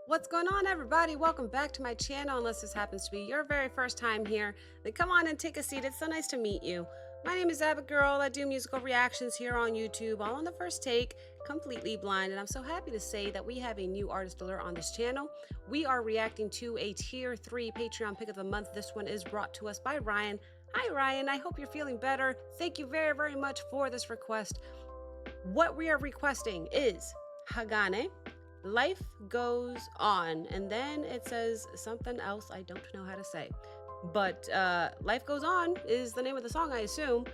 What's going on, everybody? Welcome back to my channel. Unless this happens to be your very first time here, then come on and take a seat. It's so nice to meet you. My name is Abigail. I do musical reactions here on YouTube, all on the first take, completely blind, and I'm so happy to say that we have a new artist alert on this channel. We are reacting to a Tier 3 Patreon pick of the month. This one is brought to us by Ryan. Hi, Ryan. I hope you're feeling better. Thank you very, very much for this request. What we are requesting is HAGANE, Life Goes On, and then it says something else I don't know how to say. But Life Goes On is the name of the song, I assume.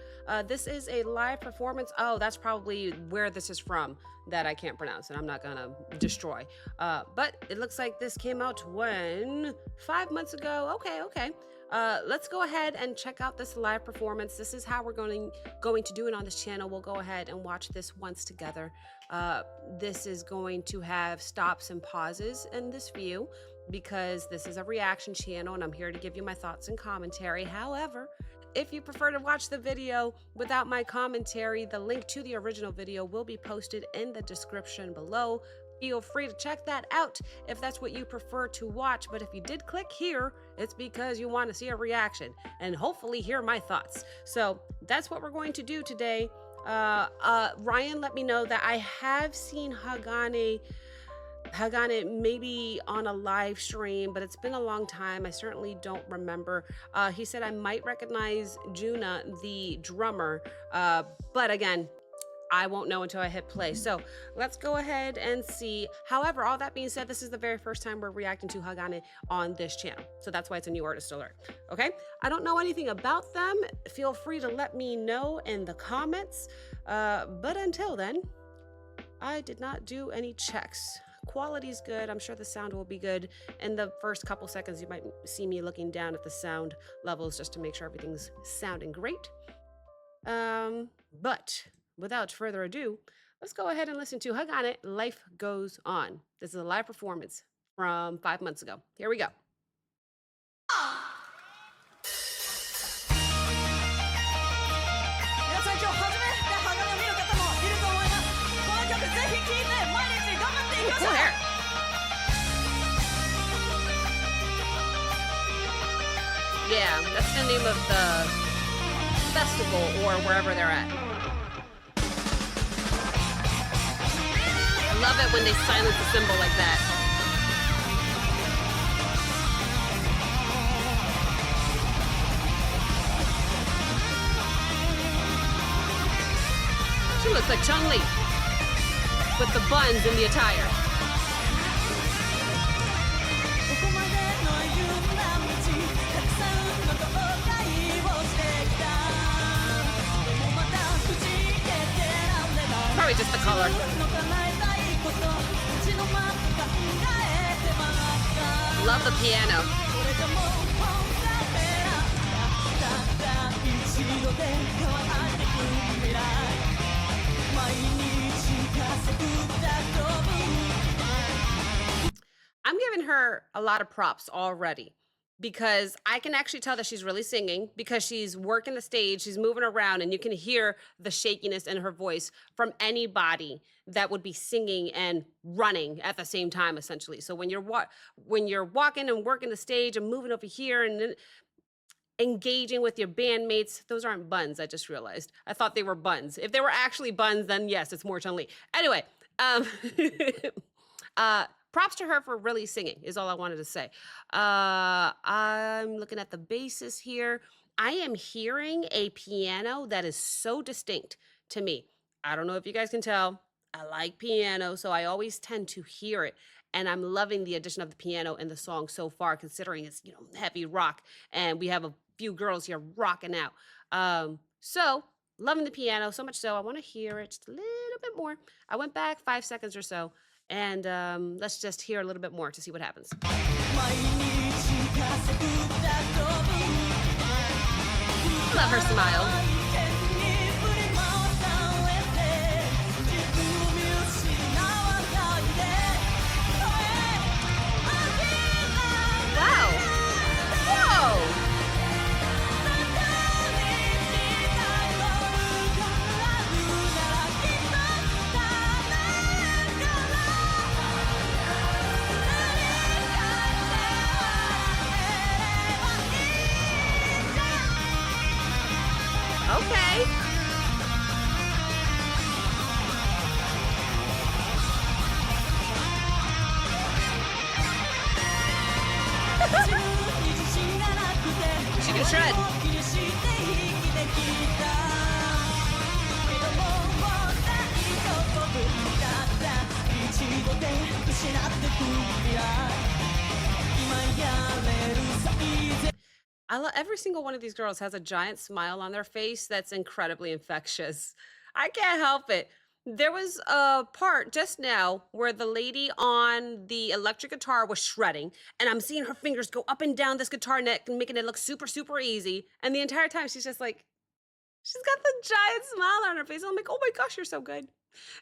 This is a live performance. Oh, that's probably where this is from that I can't pronounce and I'm not gonna destroy. But it looks like this came out 5 months ago. Okay. Let's go ahead and check out this live performance. This is how we're going to do it on this channel. We'll go ahead and watch this once together. This is going to have stops and pauses in this view because this is a reaction channel and I'm here to give you my thoughts and commentary. However, if you prefer to watch the video without my commentary, the link to the original video will be posted in the description below. Feel free to check that out if that's what you prefer to watch. But if you did click here, it's because you want to see a reaction and hopefully hear my thoughts. So that's what we're going to do today. Ryan let me know that I have seen HAGANE maybe on a live stream, but it's been a long time. I certainly don't remember. He said I might recognize Juna, the drummer, but again, I won't know until I hit play. So let's go ahead and see. However, all that being said, this is the very first time we're reacting to HAGANE on this channel. So that's why it's a new artist alert, okay? I don't know anything about them. Feel free to let me know in the comments. But until then, I did not do any checks. Quality's good. I'm sure the sound will be good. In the first couple seconds, you might see me looking down at the sound levels just to make sure everything's sounding great. But without further ado, let's go ahead and listen to HAGANE, Life Goes On. This is a live performance from 5 months ago. Here we go. Cool hair. Yeah, that's the name of the festival or wherever they're at. I love it when they silence the symbol like that. She looks like Chun-Li with the buns and the attire. Probably just the color. Love the piano. I'm giving her a lot of props already because I can actually tell that she's really singing because she's working the stage, she's moving around, and you can hear the shakiness in her voice from anybody that would be singing and running at the same time, essentially. So when you're walking and working the stage and moving over here and then engaging with your bandmates, those aren't buns, I just realized. I thought they were buns. If they were actually buns, then yes, it's more Chun-Li. Anyway, props to her for really singing is all I wanted to say. I'm looking at the basses here. I am hearing a piano that is so distinct to me. I don't know if you guys can tell. I like piano, so I always tend to hear it. And I'm loving the addition of the piano in the song so far, considering it's, heavy rock. And we have a few girls here rocking out. So loving the piano, so much so I want to hear it just a little bit more. I went back 5 seconds or so. And let's just hear a little bit more to see what happens. Love her smile. Wow. Whoa. I love every single one of these girls has a giant smile on their face that's incredibly infectious. I can't help it. There was a part just now where the lady on the electric guitar was shredding, and I'm seeing her fingers go up and down this guitar neck and making it look super, super easy. And the entire time she's just like, she's got the giant smile on her face. I'm like, oh my gosh, you're so good.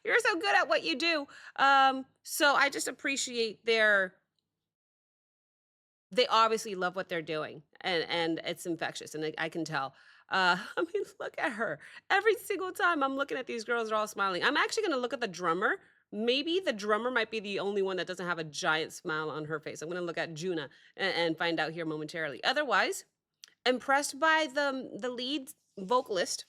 You're so good at what you do. So I just appreciate they obviously love what they're doing, and it's infectious, and I can tell. I mean, look at her. Every single time I'm looking at these girls, they're all smiling. I'm actually gonna look at the drummer. Maybe the drummer might be the only one that doesn't have a giant smile on her face. I'm gonna look at Juna and find out here momentarily. Otherwise, impressed by the lead vocalist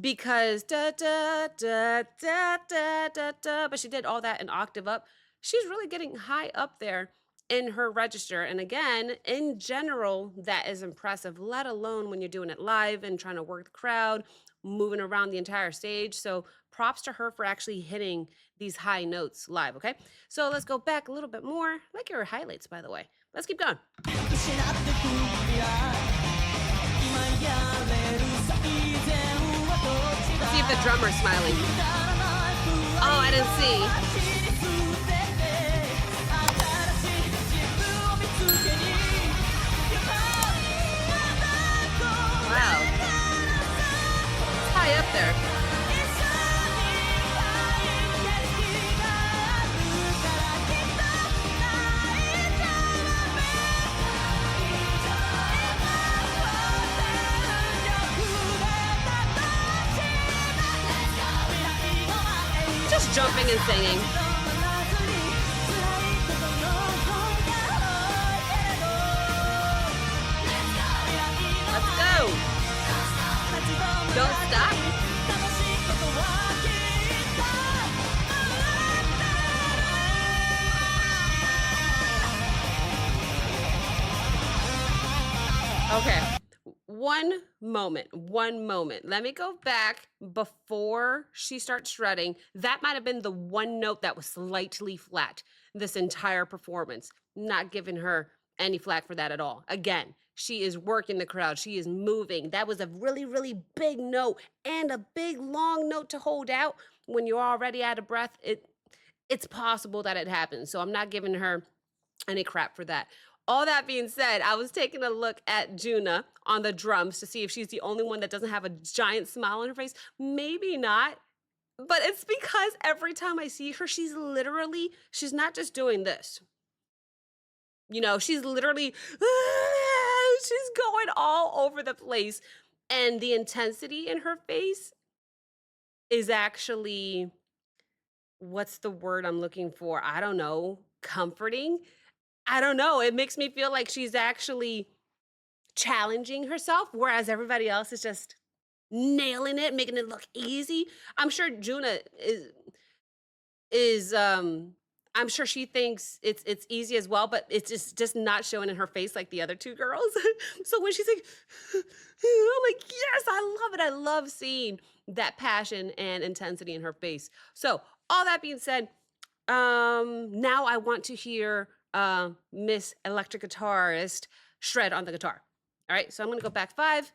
because da da da da da da da, but she did all that an octave up. She's really getting high up there in her register. And again, in general, that is impressive, let alone when you're doing it live and trying to work the crowd, moving around the entire stage. So props to her for actually hitting these high notes live, okay? So let's go back a little bit more. I like your highlights, by the way. Let's keep going. See if the drummer's smiling. Oh, I didn't see. Wow. It's high up there. Just jumping and singing. Let's go. Don't stop. Okay. One moment. Let me go back before she starts shredding. That might have been the one note that was slightly flat this entire performance. Not giving her any flack for that at all. Again, she is working the crowd. She is moving. That was a really, really big note and a big, long note to hold out when you're already out of breath. It's possible that it happens. So I'm not giving her any crap for that. All that being said, I was taking a look at Juna on the drums to see if she's the only one that doesn't have a giant smile on her face. Maybe not, but it's because every time I see her, she's not just doing this. You know, she's literally, she's going all over the place. And the intensity in her face is actually, what's the word I'm looking for? I don't know, comforting. I don't know. It makes me feel like she's actually challenging herself, whereas everybody else is just nailing it, making it look easy. I'm sure Juna is I'm sure she thinks it's easy as well, but it's just not showing in her face like the other two girls. So when she's like, I'm like, yes, I love it. I love seeing that passion and intensity in her face. So all that being said, now I want to hear Miss Electric Guitarist shred on the guitar. All right, so I'm gonna go back 5.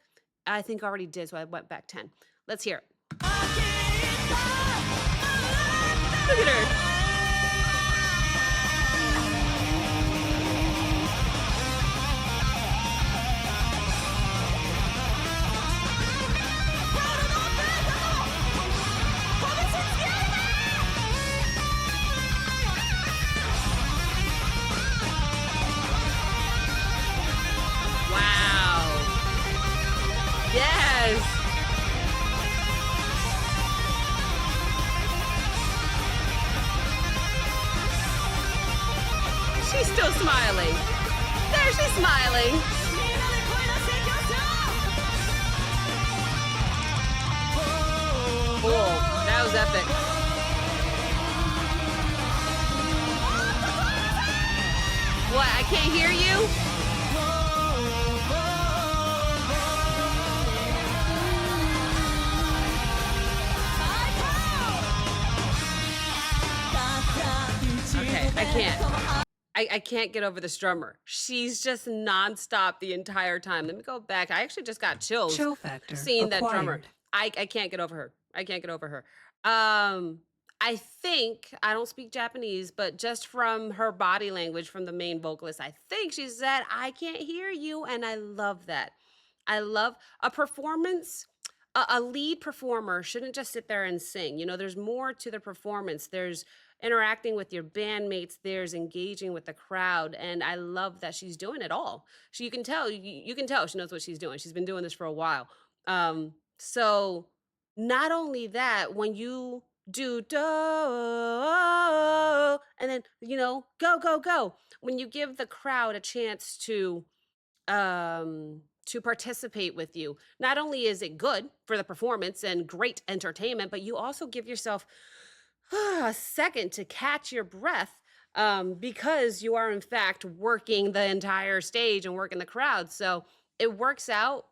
I think I already did, so I went back 10. Let's hear it. Look at her. Yes. She's still smiling. There, she's smiling. Cool. That was epic. What? I can't hear you? Okay. I can't. I can't get over this drummer. She's just nonstop the entire time. Let me go back. I actually just got chills Chill factor seeing that drummer. acquired. I can't get over her. I can't get over her. I think I don't speak Japanese, but just from her body language from the main vocalist, I think she said, "I can't hear you," and I love that. I love a performance. A lead performer shouldn't just sit there and sing. You know, there's more to the performance. There's interacting with your bandmates. There's engaging with the crowd, and I love that she's doing it all. You can tell. You can tell she knows what she's doing. She's been doing this for a while. So not only that, when you do do and then go go go, when you give the crowd a chance to participate with you, not only is it good for the performance and great entertainment, but you also give yourself a second to catch your breath, because you are in fact working the entire stage and working the crowd. So it works out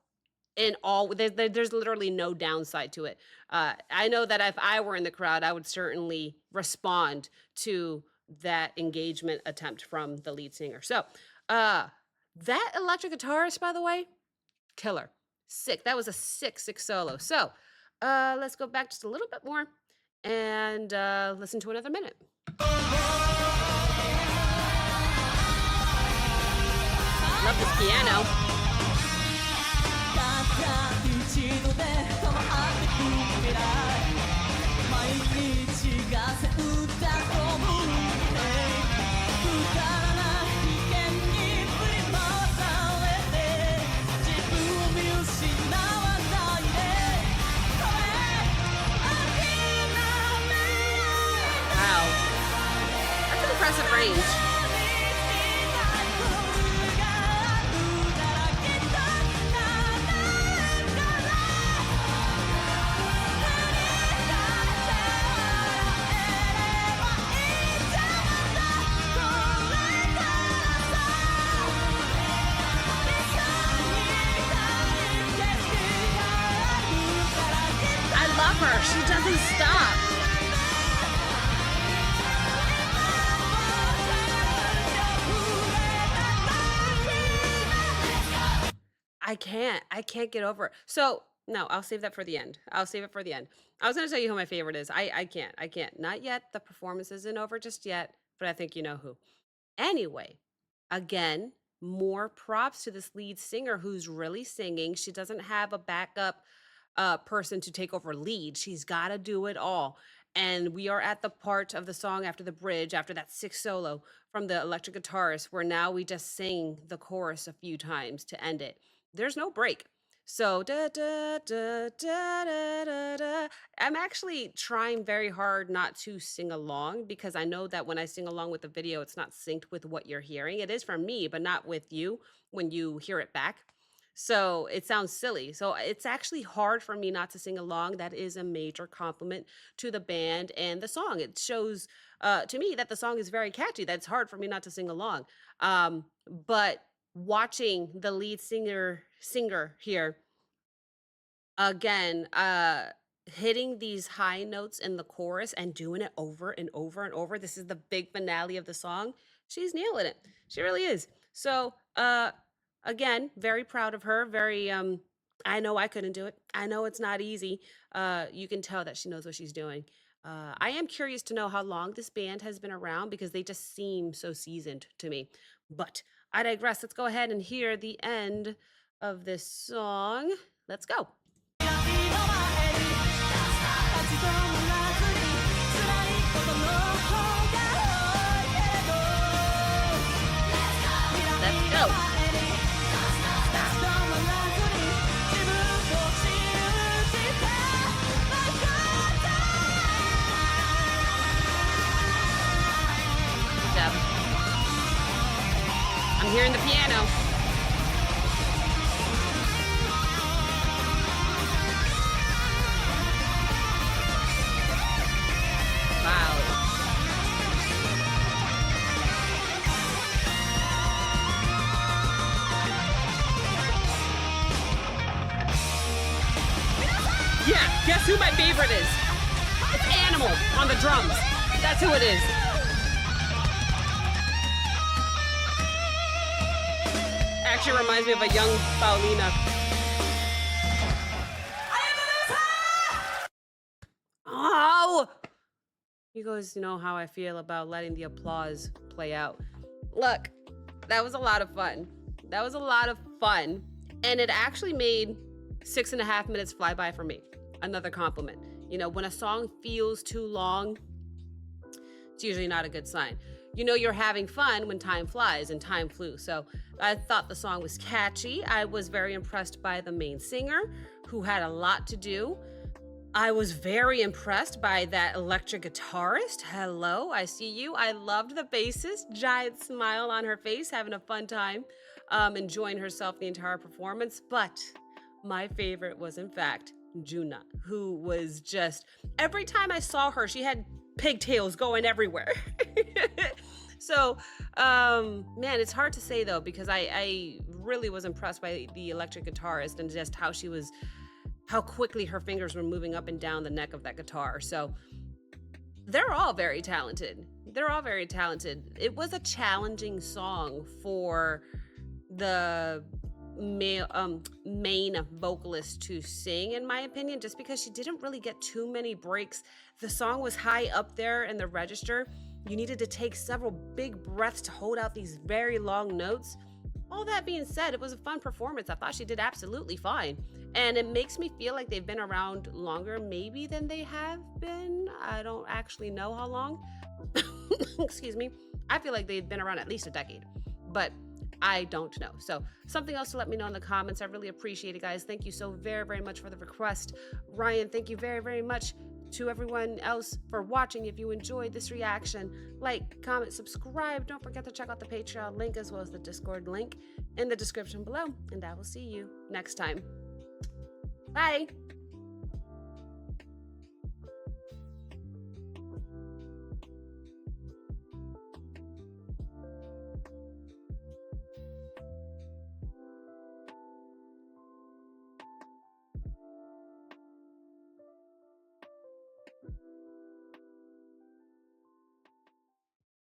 in all. There's literally no downside to it. I know that if I were in the crowd, I would certainly respond to that engagement attempt from the lead singer. So that electric guitarist, by the way, killer. Sick. That was a sick solo. So let's go back just a little bit more and listen to another minute. Love this piano. Impressive range. I love her. She doesn't stop. I can't get over it. So no, I'll save that for the end. I'll save it for the end. I was gonna tell you who my favorite is. I can't. Not yet. The performance isn't over just yet, but I think you know who. Anyway, again, more props to this lead singer who's really singing. She doesn't have a backup person to take over lead. She's got to do it all. And we are at the part of the song after the bridge, after that sixth solo from the electric guitarist, where now we just sing the chorus a few times to end it. There's no break. So da da da da da da da. I'm actually trying very hard not to sing along, because I know that when I sing along with the video, it's not synced with what you're hearing. It is for me, but not with you when you hear it back. So it sounds silly. So it's actually hard for me not to sing along. That is a major compliment to the band and the song. It shows to me that the song is very catchy. That's hard for me not to sing along. But watching the lead singer here again, hitting these high notes in the chorus and doing it over and over and over. This is the big finale of the song. She's nailing it. She really is. So again, very proud of her. Very I know I couldn't do it. I know it's not easy. You can tell that she knows what she's doing. I am curious to know how long this band has been around, because they just seem so seasoned to me. But I digress. Let's go ahead and hear the end of this song. Let's go. Let's go. Good job. I'm hearing the piano. Wow. Yeah, guess who my favorite is? It's Animal on the drums. That's who it is. actually reminds me of a young Paulina. Oh! You guys know how I feel about letting the applause play out. Look, that was a lot of fun. That was a lot of fun. And it actually made 6.5 minutes fly by for me. Another compliment. You know, when a song feels too long, it's usually not a good sign. You know you're having fun when time flies, and time flew. So I thought the song was catchy. I was very impressed by the main singer, who had a lot to do. I was very impressed by that electric guitarist. Hello, I see you. I loved the bassist, giant smile on her face, having a fun time, enjoying herself the entire performance. But my favorite was, in fact, Juna, who was just, every time I saw her, she had pigtails going everywhere. So, man, it's hard to say though, because I really was impressed by the electric guitarist and just how quickly her fingers were moving up and down the neck of that guitar. So they're all very talented. They're all very talented. It was a challenging song for the main vocalist to sing, in my opinion, just because she didn't really get too many breaks. The song was high up there in the register. You needed to take several big breaths to hold out these very long notes. All that being said, it was a fun performance. I thought she did absolutely fine. And it makes me feel like they've been around longer maybe than they have been. I don't actually know how long. Excuse me. I feel like they've been around at least a decade, but I don't know. So something else to let me know in the comments. I really appreciate it, guys. Thank you so very, very much for the request. Ryan, thank you very, very much to everyone else for watching. If you enjoyed this reaction, like, comment, subscribe. Don't forget to check out the Patreon link as well as the Discord link in the description below. And I will see you next time. Bye.